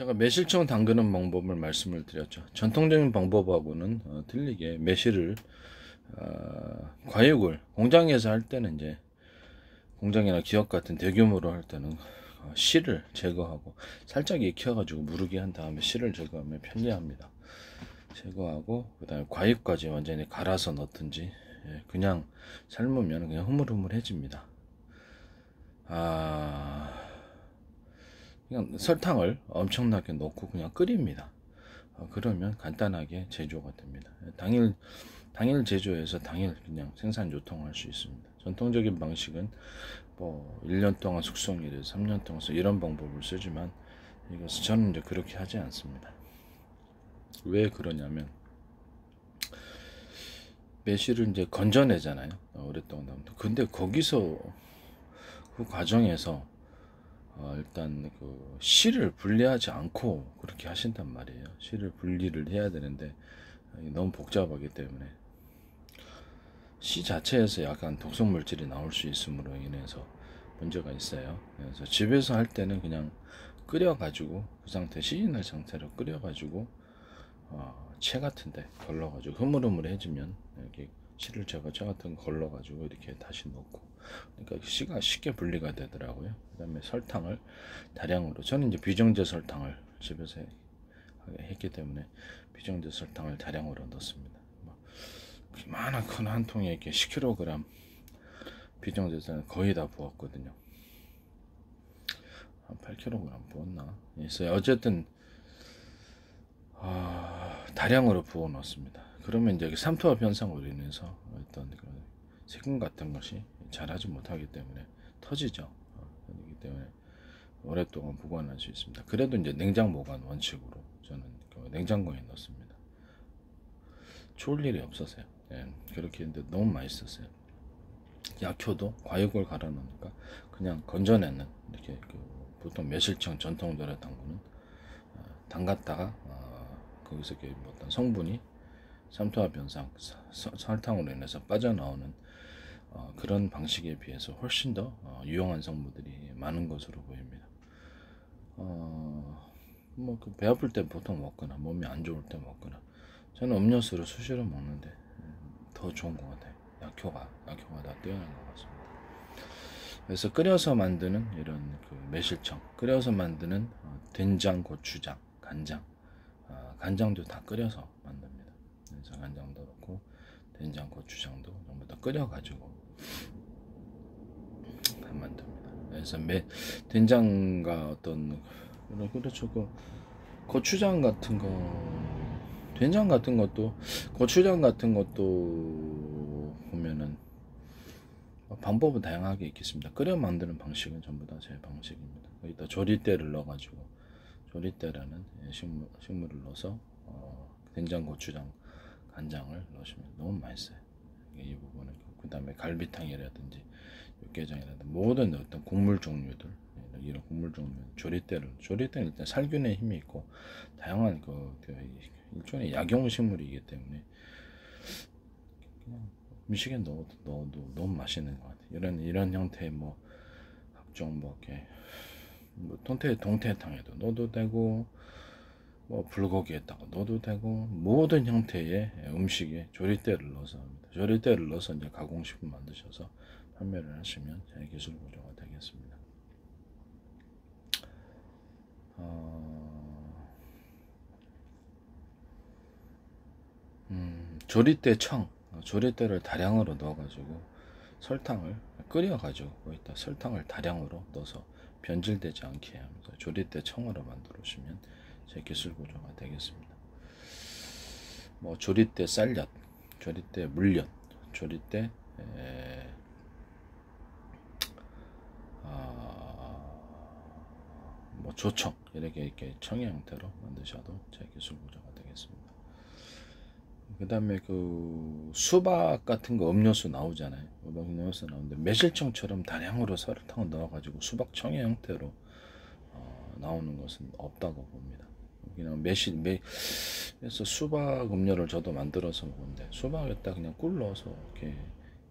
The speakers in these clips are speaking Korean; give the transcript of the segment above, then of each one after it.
제가 매실청 담그는 방법을 말씀을 드렸죠. 전통적인 방법하고는 틀리게 매실을 과육을 공장에서 할 때는 이제 공장이나 기업 같은 대규모로 할 때는 씨를 제거하고 살짝 익혀가지고 무르게 한 다음에 씨를 제거하면 편리합니다. 제거하고 그 다음에 과육까지 완전히 갈아서 넣든지 그냥 삶으면 그냥 흐물흐물해집니다. 그냥 설탕을 엄청나게 넣고 그냥 끓입니다. 그러면 간단하게 제조가 됩니다. 당일 제조해서 당일 그냥 생산 유통할 수 있습니다. 전통적인 방식은 뭐 1년 동안 숙성이 돼서 3년 동안 이런 방법을 쓰지만 이것은 저는 이제 그렇게 하지 않습니다. 왜 그러냐면 매실을 이제 건져내잖아요. 오랫동안 담도. 근데 거기서 그 과정에서 일단 그 씨를 분리하지 않고 그렇게 하신단 말이에요. 씨를 분리를 해야 되는데 너무 복잡하기 때문에 씨 자체에서 약간 독성 물질이 나올 수 있음으로 인해서 문제가 있어요. 그래서 집에서 할 때는 그냥 끓여 가지고 그 상태 시인할 상태로 끓여 가지고 채 같은데 걸러 가지고 흐물흐물해지면 이렇게 씨를 제가 채 같은 거 걸러 가지고 이렇게 다시 넣고, 그러니까 씨가 쉽게 분리가 되더라고요. 그 다음에 설탕을 다량으로, 저는 이제 비정제 설탕을 집에서 했기 때문에 비정제 설탕을 다량으로 넣습니다. 이만한 큰 한 통에 이렇게 10kg 비정제 설탕 거의 다 부었거든요. 한 8kg 부었나? 그래서 어쨌든 다량으로 부어 넣습니다. 그러면 이제 삼투압 현상으로 인해서 어떤 세균 같은 것이 자라지 못하기 때문에 터지죠. 그렇기 때문에 오랫동안 보관할 수 있습니다. 그래도 이제 냉장 보관 원칙으로 저는 냉장고에 넣습니다. 추울 일이 없었어요. 그렇게 했는데 너무 맛있었어요. 약효도 과육을 갈아 넣으니까 그냥 건져내는, 이렇게 보통 매실청 전통적으로 담그는 담갔다가 거기서 어떤 성분이 삼투압 현상, 설탕으로 인해서 빠져나오는 그런 방식에 비해서 훨씬 더 유용한 성분들이 많은 것으로 보입니다. 배 아플 때 보통 먹거나 몸이 안 좋을 때 먹거나, 저는 음료수를 수시로 먹는데 더 좋은 것 같아요. 약효가 다 뛰어난 것 같습니다. 그래서 끓여서 만드는 이런 매실청, 끓여서 만드는 된장, 고추장, 간장, 간장도 다 끓여서 만듭니다. 그래서 간장도 넣고 된장, 고추장도 전부 다 끓여가지고 만듭니다. 그래서 된장과 어떤 그렇죠, 고추장 같은 거, 된장 같은 것도, 고추장 같은 것도 보면은 방법은 다양하게 있겠습니다. 끓여 만드는 방식은 전부 다 제 방식입니다. 여기다 조리대를 넣어가지고, 조리대라는 식물을 넣어서 된장, 고추장, 간장을 넣으시면 너무 맛있어요. 이 부분은. 그 다음에 갈비탕이라든지 육개장이라든지 모든 어떤 국물 종류들, 이런 국물 종류, 조리대는 일단 살균의 힘이 있고 다양한 일종의 약용식물이기 때문에 그냥 음식에 넣어도 너무 맛있는 것 같아요. 이런 형태의 각종 이렇게 동태탕에도 넣어도 되고, 불고기에다가 넣어도 되고, 모든 형태의 음식에 조리대를 넣어서 합니다. 조리대를 넣어서 이제 가공식품 만드셔서 판매를 하시면 제 기술 구조가 되겠습니다. 조리대를 다량으로 넣어가지고 설탕을 끓여가지고 거기다 설탕을 다량으로 넣어서 변질되지 않게 하면서 조리대 청으로 만들어주시면 제 기술 구조가 되겠습니다. 조리대 쌀엿, 조리대 물엿, 조리대 조청, 이렇게 청의 형태로 만드셔도 제 기술 구조가 되겠습니다. 그 다음에 수박 같은 거 음료수 나오잖아요. 음료수 나오는데 매실청처럼 다량으로 설탕을 넣어가지고 수박청의 형태로 나오는 것은 없다고 봅니다. 그냥 그래서 수박 음료를 저도 만들어서 먹는데, 수박에다 그냥 꿀 넣어서 이렇게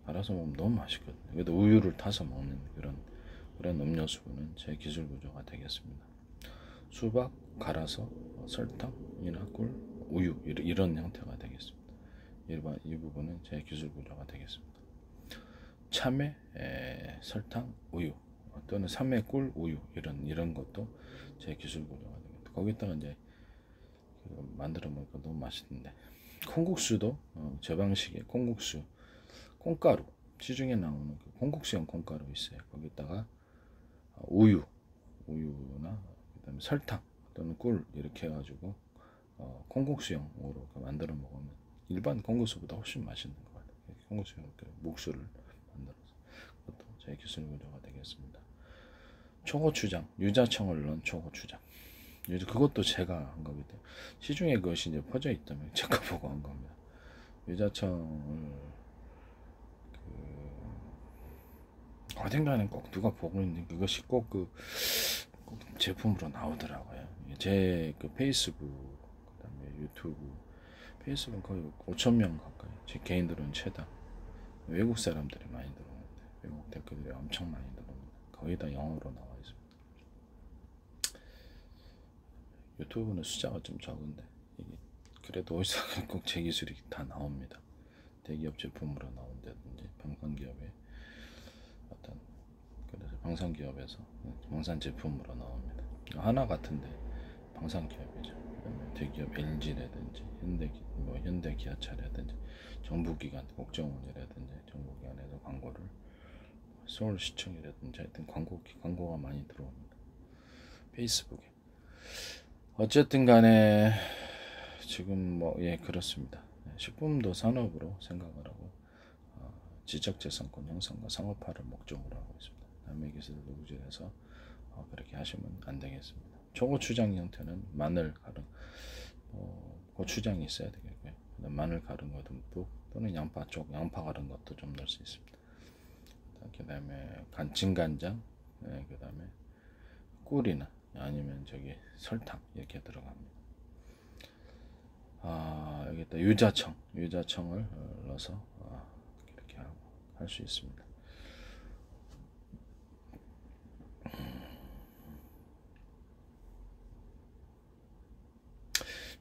갈아서 먹으면 너무 맛있거든요. 그래도 우유를 타서 먹는 그런 음료수는 제 기술 구조가 되겠습니다. 수박 갈아서 설탕이나 꿀, 우유 이런 형태가 되겠습니다. 이 부분은 제 기술 구조가 되겠습니다. 참외, 설탕, 우유 또는 삼회, 꿀, 우유 이런 것도 제 기술 구조가 되겠습니다. 거기다가 이제 만들어 먹으니까 너무 맛있는데 콩국수도 제 방식의 콩국수 콩가루 시중에 나오는 그 콩국수용 콩가루 있어요. 거기다가 우유나 그다음에 설탕 또는 꿀 이렇게 해가지고 콩국수용으로 만들어 먹으면 일반 콩국수보다 훨씬 맛있는 것 같아요. 콩국수용 묵수를 만들어서 그것도 제 기술 구조가 되겠습니다. 초고추장, 유자청을 넣은 초고추장. 그것도 제가 한 거기 때문에 시중에 그것이 이제 퍼져 있다면 제가 보고 한 겁니다. 유자청을 어딘가는 꼭 누가 보고 있는데 그것이 꼭 제품으로 나오더라고요. 제 페이스북 그다음에 유튜브 페이스북은 거의 5,000명 가까이 제 개인들은 최다. 외국 사람들이 많이 들어오는데 외국 댓글들이 엄청 많이 들어옵니다. 거의 다 영어로 나와 있습니다. 유튜브는 숫자가 좀 적은데 이게 그래도 어디서 꼭 제 기술이 다 나옵니다. 대기업 제품으로 나온다든지 방산기업의 어떤 그래서 방산기업에서 방산 제품으로 나옵니다. 하나 같은데 방산기업이죠. 대기업 LG라든지 현대기아차라든지 정부기관 국정원이라든지 정부기관에서 광고를 서울시청이라든지 하여튼 광고가 많이 들어옵니다. 페이스북에 어쨌든 간에 지금 그렇습니다. 식품도 산업으로 생각을 하고 지적재산권 형성과 상업화를 목적으로 하고 있습니다. 남의 기술을 누구질해서 그렇게 하시면 안 되겠습니다. 초고추장 형태는 마늘 갈은 고추장이 있어야 되겠고요. 마늘 갈은 것도 듬뿍 또는 양파 갈은 것도 좀 넣을 수 있습니다. 그 다음에 진간장, 그 다음에 꿀이나 아니면 설탕 이렇게 들어갑니다. 여기다 유자청을 넣어서 이렇게 할 수 있습니다.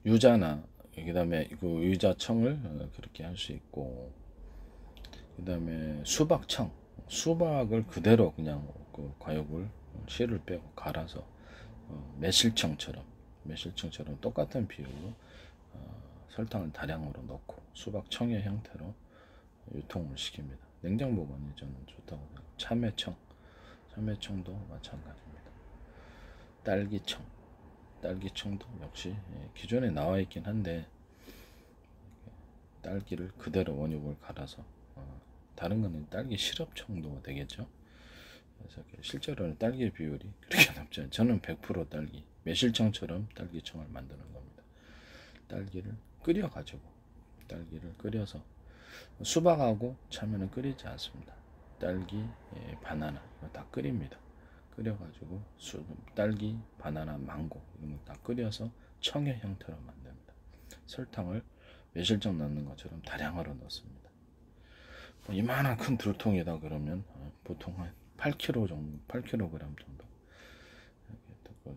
유자나 그 다음에 유자청을 그렇게 할 수 있고 그 다음에 수박을 그대로 그냥 과육을 씨를 빼고 갈아서 매실청처럼 똑같은 비율로 설탕을 다량으로 넣고 수박청의 형태로 유통을 시킵니다. 냉장 보관이 저는 좋다고 생각합니다. 참외청도 마찬가지입니다. 딸기청도 역시 기존에 나와 있긴 한데 딸기를 그대로 원육을 갈아서 다른 거는 딸기 시럽청도 되겠죠. 그래서 실제로는 딸기 비율이 그렇게 높지 않아요. 저는 100% 딸기 매실청처럼 딸기청을 만드는 겁니다. 딸기를 끓여서 수박하고 참외는 끓이지 않습니다. 딸기, 바나나 이거 다 끓입니다. 끓여가지고 딸기, 바나나, 망고 이런 거 다 끓여서 청의 형태로 만듭니다. 설탕을 매실청 넣는 것처럼 다량으로 넣습니다. 이만한 큰 들통이다 그러면 보통 한 8kg 정도, 8kg 정도,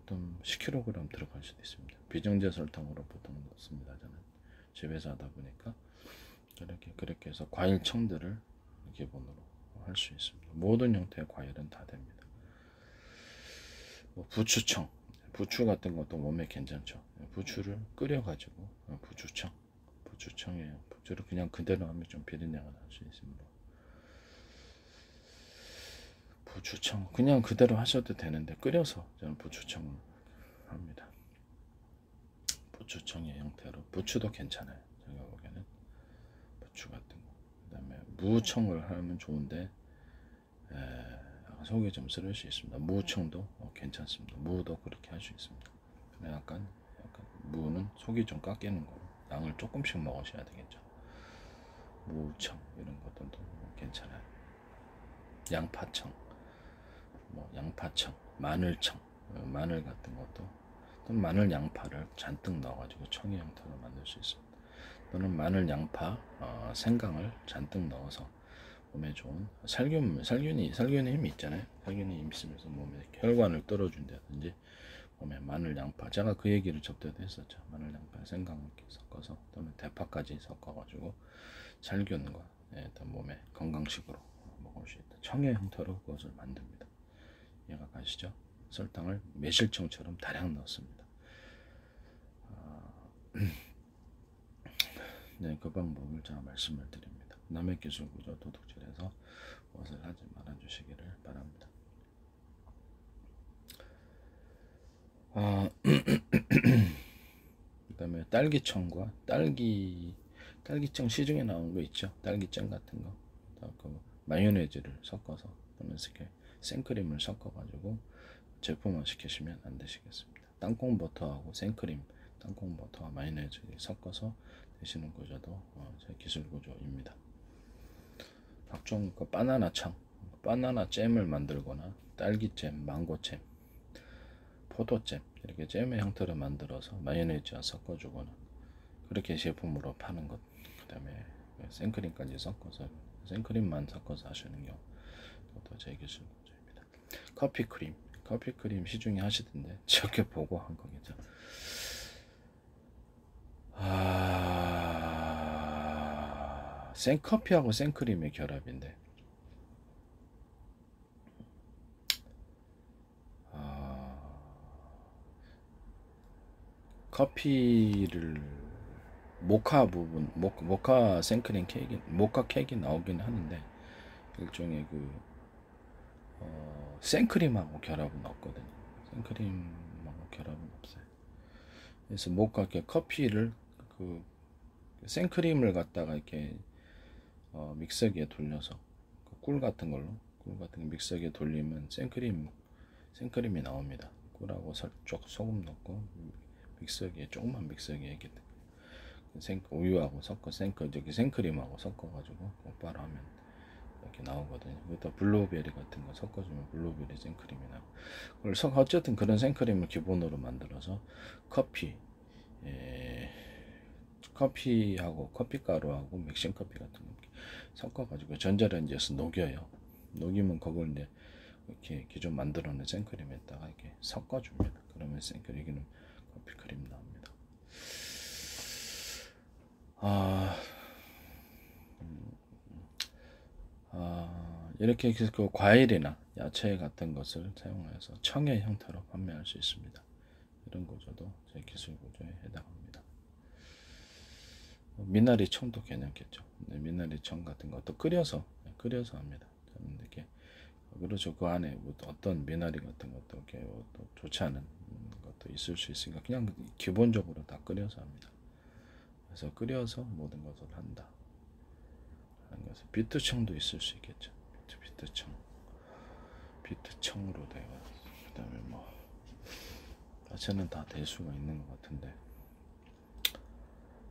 좀 10kg 들어갈 수도 있습니다. 비정제 설탕으로 보통 넣습니다. 저는 집에서 하다 보니까 그렇게 해서 과일청들을 기본으로 할 수 있습니다. 모든 형태의 과일은 다 됩니다. 부추 같은 것도 몸에 괜찮죠. 부추를 끓여가지고 부추청이에요. 부추를 그냥 그대로 하면 좀 비린내가 날 수 있습니다. 부추청 그냥 그대로 하셔도 되는데 끓여서 저는 부추청을 합니다. 부추청의 형태로 부추도 괜찮아요. 제가 보기에는 부추 같은 거. 그 다음에 무청을 하면 좋은데 속이 좀 쓰릴 수 있습니다. 무청도 괜찮습니다. 무도 그렇게 할 수 있습니다. 약간 무는 속이 좀 깎이는 거 양을 조금씩 먹으셔야 되겠죠. 무청 이런 것들도 괜찮아요. 양파청, 마늘청, 마늘 같은 것도 또는 마늘 양파를 잔뜩 넣어가지고 청의 형태로 만들 수 있습니다. 또는 마늘 양파 생강을 잔뜩 넣어서 몸에 좋은 살균의 힘이 있잖아요. 살균의 힘이 있으면서 몸에 혈관을 떨어준다든지 보면 마늘, 양파, 제가 그 얘기를 접대도 했었죠. 마늘, 양파, 생강 이렇게 섞어서, 그다음에 대파까지 섞어가지고 살균과 일단 몸에 건강식으로 먹을 수 있다. 청의 형태로 그것을 만듭니다. 이해가 가시죠? 설탕을 매실청처럼 다량 넣습니다. 네, 그 방법을 제가 말씀을 드립니다. 남의 기술 구조 도둑질해서 무엇을 하지 말아 주시기를 바랍니다. 그 다음에 딸기청과 딸기청 시중에 나온 거 있죠. 딸기잼 같은 거. 그 마요네즈를 섞어서 또는 이렇게 생크림을 섞어가지고 제품화 시키시면 안 되시겠습니다. 땅콩 버터하고 생크림, 땅콩 버터와 마요네즈 섞어서 드시는 구조도 제 기술 구조입니다. 각종 그 바나나청, 바나나 잼을 만들거나 딸기잼, 망고잼, 포도잼 이렇게 잼의 형태로 만들어서 마요네즈와 섞어주거나 그렇게 제품으로 파는 것. 그 다음에 생크림까지 섞어서 생크림만 섞어서 하시는 경우 그것도 제 기술 구조입니다. 커피크림 시중에 하시던데 저렇게 보고 한 거겠죠. 생커피하고 생크림의 결합인데 커피를 모카 부분, 모카 생크림 케이크, 모카 케이크 나오긴 하는데 일종의 그 생크림하고 결합은 없거든요. 생크림하고 결합은 없어요. 그래서 모카 커피를 그 생크림을 갖다가 이렇게 믹서기에 돌려서 꿀 같은 거 믹서기에 돌리면 생크림이 나옵니다. 꿀하고 살짝 소금 넣고 조그만 믹서기에 이렇게 우유하고 섞어 생크림하고 섞어가지고 곧바로 하면 이렇게 나오거든요. 여기다 블루베리 같은 거 섞어주면 블루베리 생크림이 나고. 어쨌든 그런 생크림을 기본으로 만들어서 커피하고 커피가루하고 맥심 커피 같은 거 섞어가지고 전자레인지에서 녹여요. 녹이면 그걸 이제 이렇게 기존 만들어낸 생크림에다가 이렇게 섞어줍니다. 그러면 여기는 커피크림 나옵니다. 이렇게 그 과일이나 야채 같은 것을 사용해서 청의 형태로 판매할 수 있습니다. 이런 구조도 제 기술 구조에 해당합니다. 미나리 청도 괜찮겠죠. 미나리 청 같은 것도 끓여서 합니다. 이렇게 그렇죠. 그 안에 어떤 미나리 같은 것도 이렇게 좋지 않은 것도 있을 수 있으니까 그냥 기본적으로 다 끓여서 합니다. 그래서 끓여서 모든 것을 한다. 하는 것은 비트청도 있을 수 있겠죠. 비트청으로 되어. 그다음에 뭐 야채는 다 될 수가 있는 것 같은데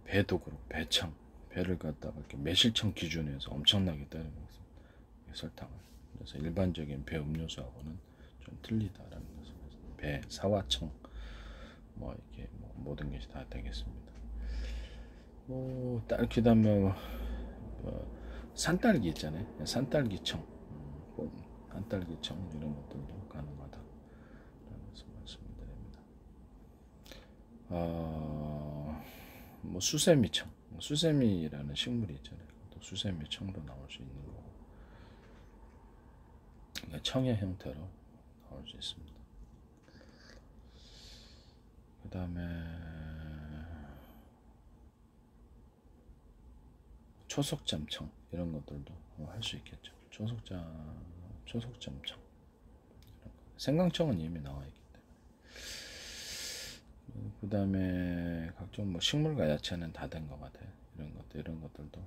배도 그렇고 배를 갖다가 이렇게 매실청 기준에서 엄청나게 때려 먹습니다. 설탕을. 그래서 일반적인 배 음료수하고는 좀 틀리다라는 것을 배 사과청 뭐 이렇게 모든 것이 다 되겠습니다. 그다음에 산딸기 있잖아요. 산딸기청, 산딸기청 이런 것들도 가능하다라는 것을 말씀드립니다. 수세미라는 식물이 있잖아요. 또 수세미청도 나올 수 있는 거고, 그러니까 청의 형태로 나올 수 있습니다. 그 다음에 초석잠청 이런 것들도 할 수 있겠죠. 초석잠청. 생강청은 이미 나와 있기 때문에. 그 다음에 각종 식물과 야채는 다 된 것 같아요. 이런 것들도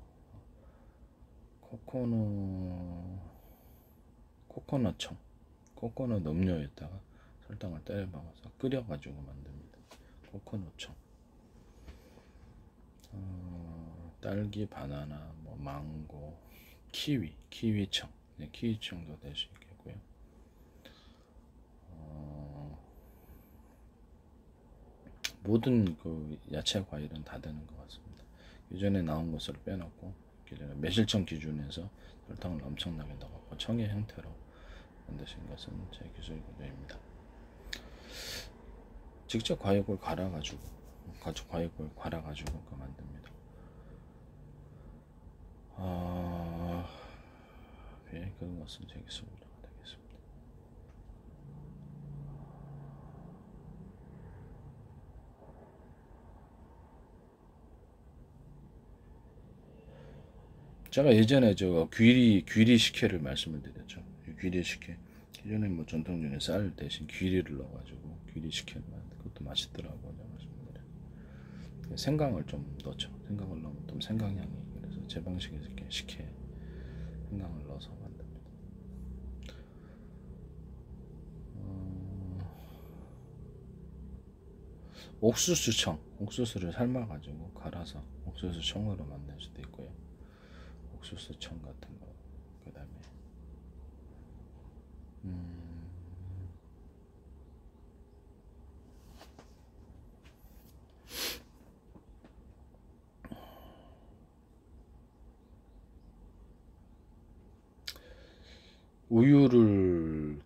코코넛청, 코코넛 음료에다가 설탕을 때려 박아서 끓여가지고 만듭니다. 코코넛청. 딸기, 바나나, 망고, 키위청, 키위청도 될 수 있겠고요. 모든 그 야채 과일은 다 되는 것 같습니다. 예전에 나온 것을 빼놓고 매실청 기준에서 설탕을 엄청나게 넣었고 청의 형태로 만드신 것은 제 기술 구조입니다. 직접 과육을 갈아가지고 과육을 갈아가지고 그 만듭니다. 그런 것은 제 기술로 되겠습니다. 제가 예전에 저 귀리 식혜를 말씀을 드렸죠. 귀리 식혜. 기존에 뭐 전통적인 쌀 대신 귀리를 넣어가지고 귀리 식혜를 만든 그것도 맛있더라고요. 말씀드려요. 생강을 좀 넣죠. 생강을 넣으면 좀 생강향이. 그래서 제 방식에서 이렇게 식혜 생강을 넣어서 만듭니다. 옥수수를 삶아가지고 갈아서 옥수수청으로 만들 수도 있고요. 옥수수청 같은 거. 그 다음에 우유를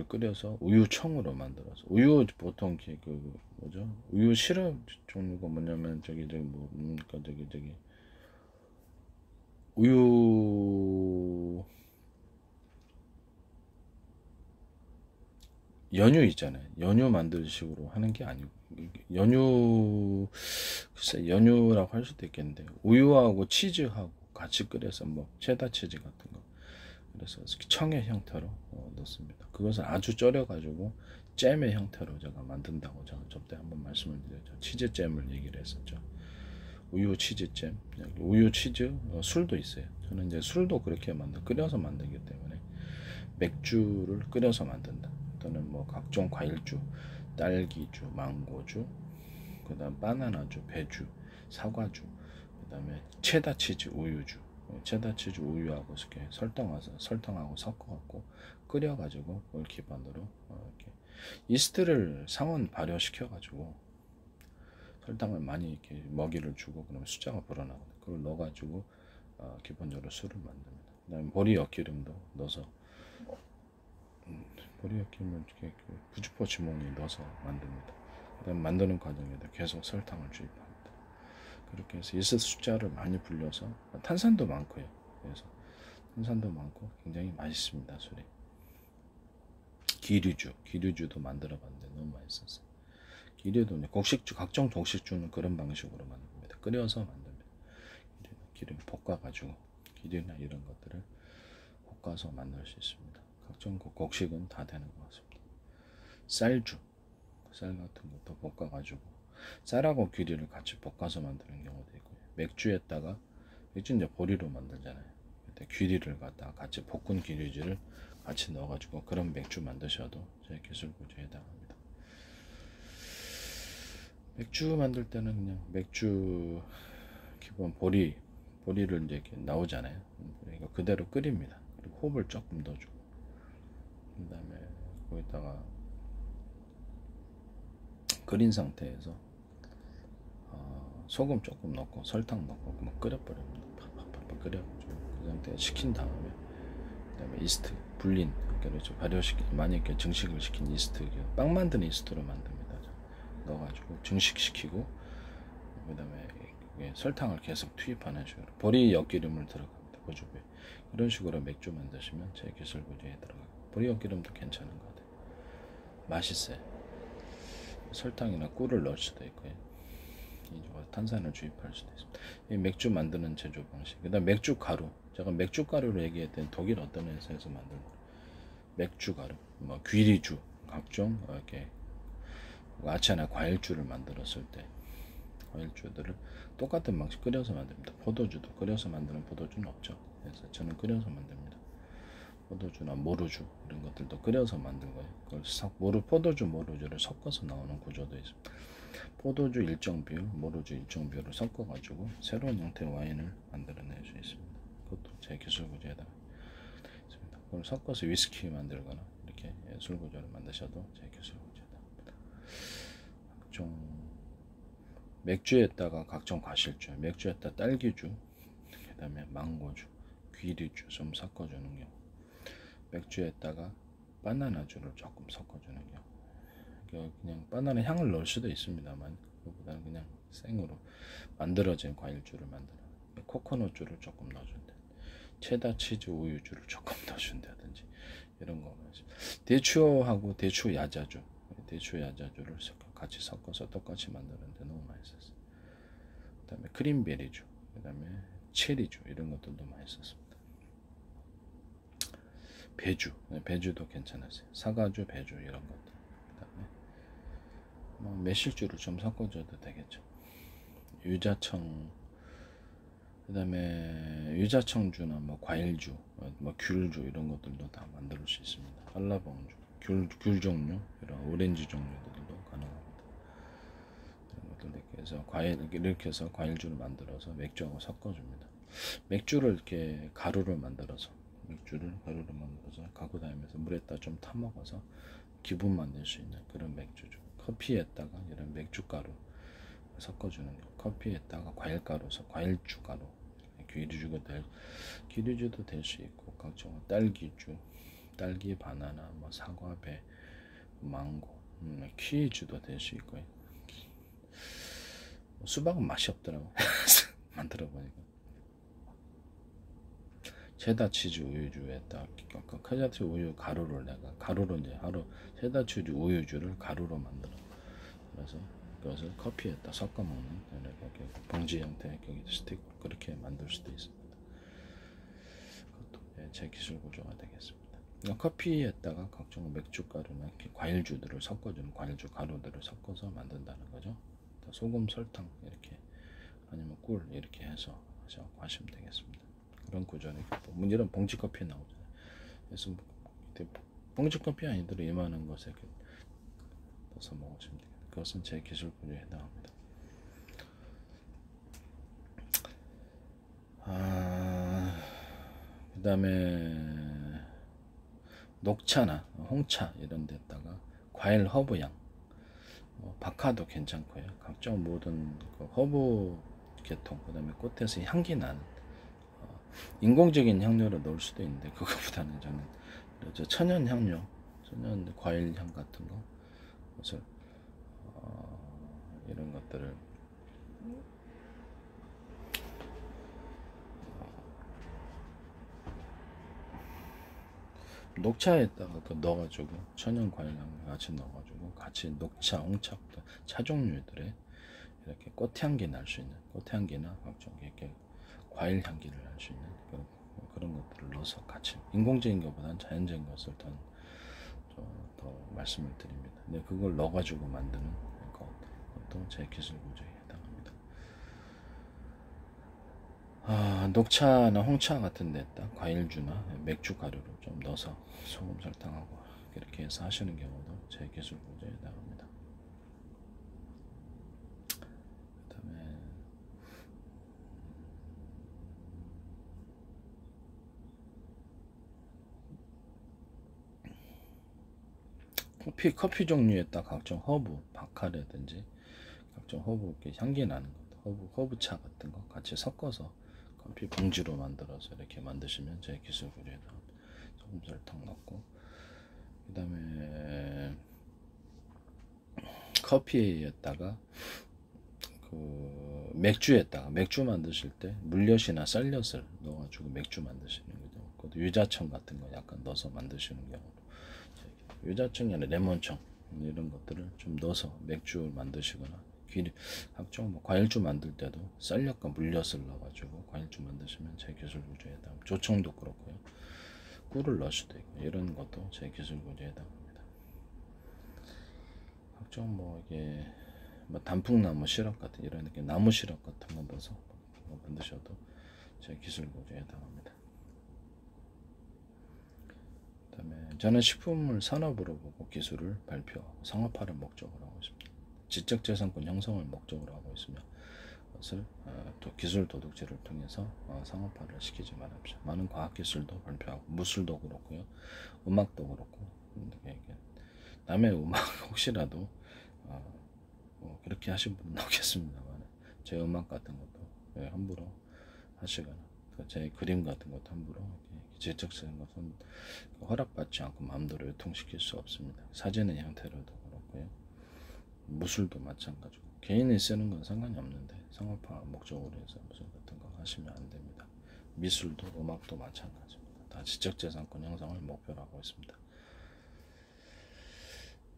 끓여서 우유청으로 만들어서 우유 보통 그 뭐죠? 우유 시럽 종류가 뭐냐면 저기 뭐 그러니까 저기 우유 연유 있잖아요. 연유 만들 식으로 하는 게 아니고 글쎄 연유라고 할 수도 있겠는데 우유하고 치즈하고 같이 끓여서 뭐 체다 치즈 같은 거 그래서 청의 형태로 넣습니다. 그것을 아주 졸여가지고 잼의 형태로 제가 만든다고 제가 저때 한번 말씀을 드렸죠. 치즈잼을 얘기를 했었죠. 우유 치즈잼, 우유 치즈 술도 있어요. 저는 이제 술도 그렇게 끓여서 만들기 때문에 맥주를 끓여서 만든다. 또는 뭐 각종 과일주, 딸기주, 망고주, 그다음 바나나주, 배주, 사과주, 그다음에 체다 치즈 우유주. 체다 치즈 우유하고 이렇게 설탕하고 섞어갖고 끓여가지고 그걸 기반으로 이렇게 이스트를 상온 발효시켜가지고 설탕을 많이 이렇게 먹이를 주고 그러면 숫자가 불어나거든요. 그걸 넣어가지고 기본적으로 술을 만듭니다. 그다음에 보리 엿기름도 넣어서 보리 엿기름을 이렇게 부주포 지몽에 넣어서 만듭니다. 그다음 만드는 과정에도 계속 설탕을 주입합니다. 그렇게 해서 이스트 숫자를 많이 불려서 탄산도 많고요. 그래서 탄산도 많고 굉장히 맛있습니다. 술이. 기류주도 만들어봤는데 너무 맛있었어요. 기류도 곡식주 각종 곡식주는 그런 방식으로 만듭니다. 끓여서 만듭니다. 기름 볶아가지고 기류나 이런 것들을 볶아서 만들 수 있습니다. 각종 곡식은 다 되는 것 같습니다. 쌀 같은 것도 볶아가지고 쌀하고 귀리를 같이 볶아서 만드는 경우도 있고요. 맥주에다가 맥주 이제 보리로 만들잖아요. 그때 귀리를 갖다가 같이 볶은 기류주를 같이 넣어가지고 그런 맥주 만드셔도 제 기술 구조에 해당합니다. 맥주 만들 때는 그냥 맥주 기본 보리를 이제 이렇게 나오잖아요. 이거 그대로 끓입니다. 그리고 호흡을 조금 넣어주고 그다음에 거기다가 끓인 상태에서 소금 조금 넣고 설탕 넣고 막 끓여버립니다. 팍팍팍 끓여가지고 그 상태에 식힌 다음에 그다음에 이스트 불린 그렇죠 많이 이렇게 증식을 시킨 이스트 빵 만드는 이스트로 만듭니다. 넣어가지고 증식시키고 그다음에 설탕을 계속 투입하는 식으로 보리 엿기름을 들어갑니다. 보조배 이런 식으로 맥주 만드시면 제 기술 구조에 들어가요. 보리 엿기름도 괜찮은 것 같아요. 맛있어요. 설탕이나 꿀을 넣을 수도 있고요. 탄산을 주입할 수도 있습니다. 이 맥주 만드는 제조 방식. 그다음 맥주 가루. 제가 맥주 가루로 얘기했던 독일 어떤 회사에서 만든 맥주 가루, 뭐 귀리주, 각종 이렇게 아차나 과일주를 만들었을 때 과일주들을 똑같은 방식 끓여서 만듭니다. 포도주도 끓여서 만드는 포도주는 없죠. 그래서 저는 끓여서 만듭니다. 포도주나 모루주 이런 것들도 끓여서 만들고요. 그걸 포도주, 모루주를 섞어서 나오는 구조도 있습니다. 포도주 일정 비율, 모루주 일정 비율을 섞어가지고 새로운 형태의 와인을 만들어낼 수 있습니다. 그것도 제 기술 구조에다 있습니다. 그걸 섞어서 위스키 만들거나 이렇게 술 구조를 만드셔도 제 기술 구조에다. 각종 맥주에다가 각종 과실주, 맥주에다 딸기주, 그다음에 망고주, 귀리주 좀 섞어주는 경우, 맥주에다가 바나나주를 조금 섞어주는 경우. 그냥 바나나 향을 넣을 수도 있습니다만, 그보다는 그냥 생으로 만들어진 과일주를 만들어. 코코넛주를 조금 넣어준다. 체다 치즈 우유주를 조금 넣어준다든지 이런 거. 대추하고 대추 야자주, 대추 야자주를 같이 섞어서 똑같이 만드는데 너무 맛있었어요. 그다음에 크림베리주, 그다음에 체리주 이런 것들도 맛있었습니다. 배주, 배주도 괜찮았어요. 사과주, 배주 이런 것들. 그다음에 뭐 매실주를 좀 섞어줘도 되겠죠. 유자청, 그다음에 유자청주나 뭐 과일주, 뭐 귤주 이런 것들도 다 만들 수 있습니다. 한라봉주, 귤 종류, 이런 오렌지 종류들도 가능합니다. 이런 것들 이렇게 해서 이렇게 해서 과일주를 만들어서 맥주하고 섞어줍니다. 맥주를 이렇게 가루를 만들어서 갖고 다니면서 물에다 좀 타먹어서 기분만 낼 수 있는 그런 맥주죠. 커피에다가 이런 맥주가루 섞어주는 거. 커피에다가 과일가루, 과일주가루, 기류주도 될 수 있고, 각종 딸기주, 딸기, 바나나, 뭐 사과, 배, 망고, 키위주도 될 수 있고요. 수박은 맛이 없더라고. 만들어 보니까. 체다 치즈 우유주에다 체다 우유 가루를 내가 가루로 이제 체다 치즈 우유주를 가루로 만들어. 그래서 그것을 커피에다 섞어 먹는 이렇게 봉지 형태의 스틱 그렇게 만들 수도 있습니다. 그것도 제 기술 구조가 되겠습니다. 커피에다가 각종 맥주가루나 과일주들을 섞어주는 과일주 가루들을 섞어서 만든다는 거죠. 소금, 설탕 이렇게 아니면 꿀 이렇게 해서 하시면 되겠습니다. 그런 구조는 이런 봉지커피 나오잖아요. 그래서 봉지커피 아니더라도 이만한 것에 넣어서 먹으시면 돼요. 그것은 제 기술 구조에 해당합니다. 그 다음에 녹차나 홍차 이런 데다가 과일 허브향, 박하도 괜찮고요. 각종 모든 허브 계통, 그 다음에 꽃에서 향기 나는 인공적인 향료를 넣을 수도 있는데, 그거보다는 저는 천연 향료, 천연 과일 향 같은 것을 이런 것들을 녹차에다가 넣어가지고 천연 과일향 같이 넣어가지고 같이 녹차, 홍차, 차 종류들의 이렇게 꽃향기 날 수 있는 꽃향기나 각종 이렇게 과일 향기를 날 수 있는 그런 것들을 넣어서 같이 인공적인 것보다는 자연적인 것을 더 말씀을 드립니다. 근데 그걸 넣어가지고 만드는 것도 제 기술 구조에 해당합니다. 녹차나 홍차 같은 데다 과일주나 맥주 가루를 좀 넣어서 소금, 설탕하고 이렇게 해서 하시는 경우도 제 기술 구조에 해당합니다. 그 다음에 커피 종류에 딱 각종 허브, 박하라든지 각종 허브 향기 나는 것, 허브차 같은 거 같이 섞어서 커피 봉지로 만들어서 이렇게 만드시면 제 기술 구조에다 소금, 설탕 넣고, 그 다음에 커피에다가 맥주에다가 맥주 만드실 때 물엿이나 쌀엿을 넣어가지고 맥주 만드시는 거죠. 그것도 유자청 같은 거 약간 넣어서 만드시는 경우도, 유자청이 아니라 레몬청 이런 것들을 좀 넣어서 맥주 만드시거나, 각종 과일주 만들 때도 쌀엿과 물엿을 넣어가지고 과일주 만드시면 제 기술 구조에 해당. 조청도 그렇고요. 꿀을 넣을 수도 있고 이런 것도 제 기술 구조에 해당합니다. 각종 이게 단풍나무 시럽 같은 이런 이렇게 나무 시럽 같은 거 넣어서 만드셔도 제 기술 구조에 해당합니다. 그다음에 저는 식품을 산업으로 보고 기술을 발표하고 상업화를 목적으로 하고 있습니다. 지적재산권 형성을 목적으로 하고 있으며, 그것을 또 기술 도둑질을 통해서 상업화를 시키지 말합시다. 많은 과학기술도 발표하고, 무술도 그렇고요, 음악도 그렇고, 남의 음악 혹시라도 그렇게 하신 분은 없겠습니다만, 제 음악 같은 것도 함부로 하시거나, 제 그림 같은 것도 함부로 지적재산권 허락받지 않고 마음대로 유통시킬 수 없습니다. 사진의 형태로도 그렇고 상관없고요. 무술도 마찬가지고 개인이 쓰는 건 상관이 없는데 상업화 목적으로 해서 무술 같은 거 하시면 안 됩니다. 미술도 음악도 마찬가지입니다. 다 지적재산권 형성을 목표로 하고 있습니다.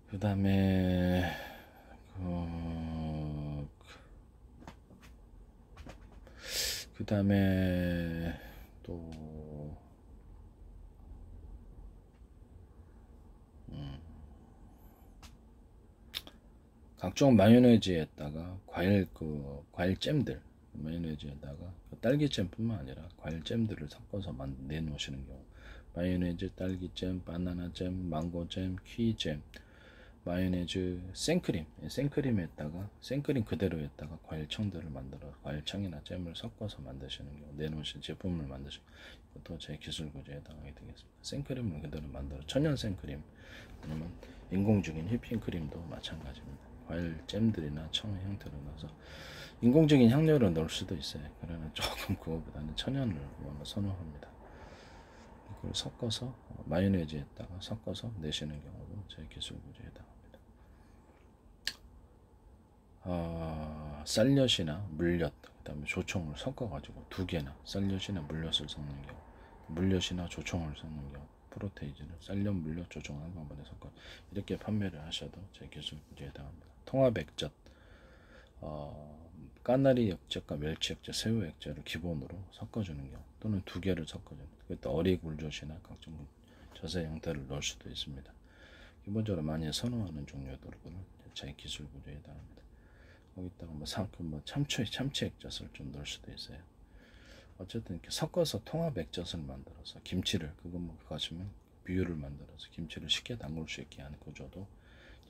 그 다음에 그 다음에 또 각종 마요네즈에다가 과일 잼들 마요네즈에다가 딸기잼뿐만 아니라 과일 잼들을 섞어서 내놓으시는 경우 마요네즈, 딸기잼, 바나나잼, 망고잼, 키잼, 마요네즈, 생크림에다가 생크림 그대로에다가 과일청들을 만들어 과일청이나 잼을 섞어서 만드시는 경우 내놓으신 제품을 만드시는 것도 제 기술 구조에 해당하게 되겠습니다. 생크림을 그대로 만들어 천연 생크림 아니면 인공적인 휘핑크림도 마찬가지입니다. 과일 잼들이나 청 형태로 넣어서 인공적인 향료를 넣을 수도 있어요. 그러나 조금 그거보다는 천연을 선호합니다. 그걸 섞어서 마요네즈에다가 섞어서 내시는 경우도 제 기술 구조에 해당합니다. 쌀엿이나 물엿, 그 다음에 조청을 섞어가지고 두 개나 쌀엿이나 물엿을 섞는 경우, 물엿이나 조청을 섞는 경우, 프로테이즈를 쌀엿, 물엿, 조청 한꺼번에 섞어 이렇게 판매를 하셔도 제 기술 구조에 해당합니다. 통합액젓, 까나리 액젓과 멸치 액젓, 새우 액젓을 기본으로 섞어주는 경우 또는 두 개를 섞어주는 그것도 어리굴젓이나 각종 젖의 형태를 넣을 수도 있습니다. 기본적으로 많이 선호하는 종류들은 제 기술 구조에 해당합니다. 거기다가 참치 액젓을 좀 넣을 수도 있어요. 어쨌든 이렇게 섞어서 통합 액젓을 만들어서 김치를 그것만 가시면 비율을 만들어서 김치를 쉽게 담글 수 있게 하는 구조도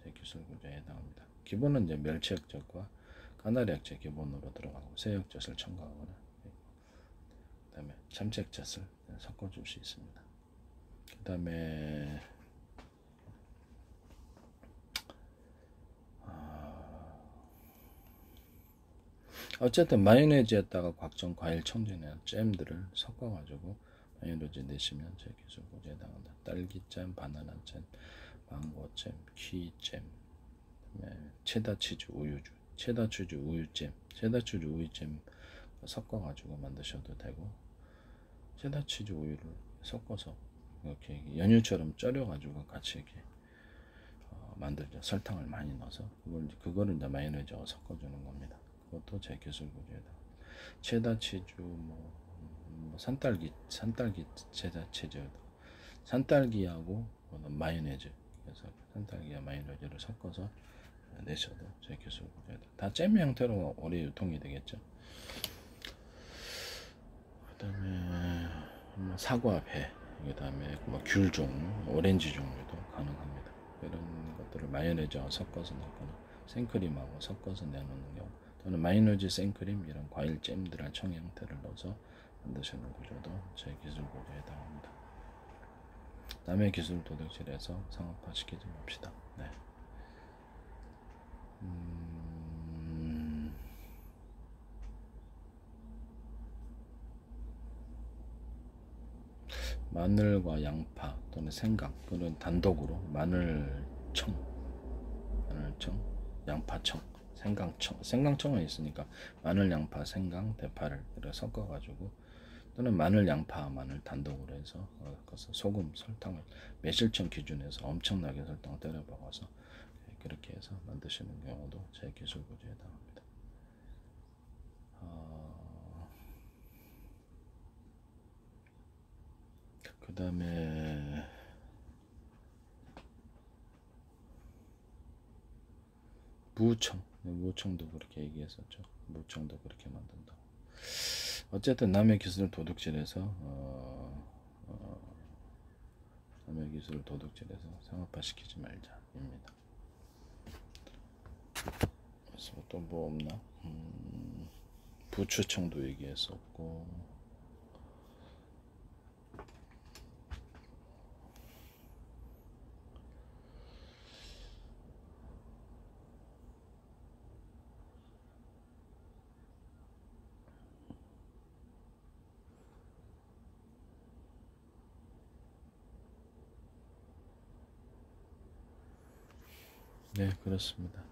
제 기술 구조에 해당합니다. 기본은 이제 멸치 액젓과 까나리 액젓 기본으로 들어가고 새우 액젓을 첨가하거나 그 다음에 참치 액젓을 섞어줄 수 있습니다. 그 다음에 어쨌든 마요네즈에다가 각종 과일 청진이나 잼들을 섞어가지고 마요네즈 내시면 제 기술 구조에 해당한다. 딸기잼, 바나나잼, 망고잼, 키잼, 체다치즈 우유주, 체다치즈 우유잼, 체다치즈 우유잼 섞어가지고 만드셔도 되고 체다치즈 우유를 섞어서 이렇게 연유처럼 절여가지고 같이 이렇게 만들죠. 설탕을 많이 넣어서 그거를 이제 마요네즈하고 섞어주는 겁니다. 그것도 제 기술 구조에다 체다치즈 산딸기 체다치즈 산딸기하고 마요네즈 그래서 산딸기와 마요네즈를 섞어서 내셔도 제 기술 구조에다 다 잼 형태로 오래 유통이 되겠죠. 그 다음에 사과배 그 다음에 귤 종류 오렌지 종류도 가능합니다. 이런 것들을 마요네즈하고 섞어서 넣거나 생크림하고 섞어서 내놓는 경우 또는 마요네즈 생크림 이런 과일 잼들한 청 형태를 넣어서 만드시는 구조도 제 기술 구조에 해당합니다. 남의 기술 도둑질해서 상업화 시키지 맙시다. 네. 마늘과 양파 또는 생강 또는 단독으로 마늘청, 양파청, 생강청은 있으니까 마늘, 양파, 생강, 대파를 섞어가지고 또는 마늘, 양파, 마늘 단독으로 해서 소금, 설탕을 매실청 기준에서 엄청나게 설탕을 때려 박아서 그렇게 해서 만드시는 경우도 제 기술 구조에 해당합니다. 그 다음에 무청도 그렇게 얘기했었죠. 무청도 그렇게 만든다. 어쨌든 남의 기술을 도둑질해서 남의 기술을 도둑질해서 상업화 시키지 말자입니다. 그래서 또 뭐 없나? 부추청도 얘기했었고 네, 그렇습니다.